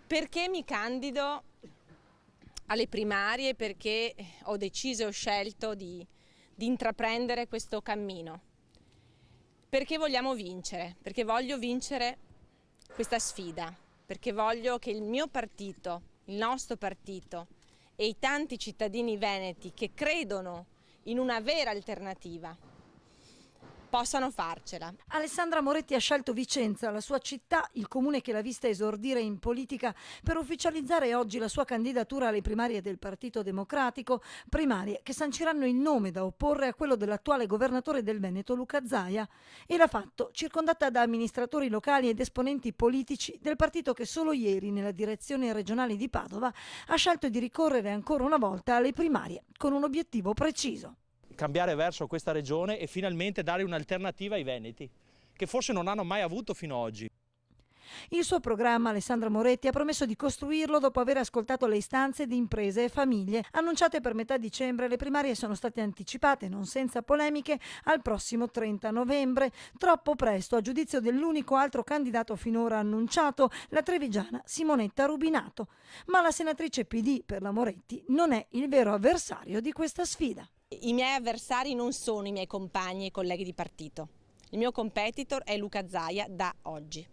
Perché mi candido alle primarie? Perché ho deciso e ho scelto di intraprendere questo cammino. Perché vogliamo vincere, perché voglio vincere questa sfida, perché voglio che il mio partito, il nostro partito e i tanti cittadini veneti che credono in una vera alternativa possano farcela. Alessandra Moretti ha scelto Vicenza, la sua città, il comune che l'ha vista esordire in politica, per ufficializzare oggi la sua candidatura alle primarie del Partito Democratico, primarie che sanciranno il nome da opporre a quello dell'attuale governatore del Veneto Luca Zaia. E l'ha fatto circondata da amministratori locali ed esponenti politici del partito che solo ieri nella direzione regionale di Padova ha scelto di ricorrere ancora una volta alle primarie con un obiettivo preciso. Cambiare verso questa regione e finalmente dare un'alternativa ai veneti, che forse non hanno mai avuto fino ad oggi. Il suo programma, Alessandra Moretti, ha promesso di costruirlo dopo aver ascoltato le istanze di imprese e famiglie. Annunciate per metà dicembre, le primarie sono state anticipate, non senza polemiche, al prossimo 30 novembre. Troppo presto, a giudizio dell'unico altro candidato finora annunciato, la trevigiana Simonetta Rubinato. Ma la senatrice PD per la Moretti non è il vero avversario di questa sfida. I miei avversari non sono i miei compagni e colleghi di partito. Il mio competitor è Luca Zaia da oggi.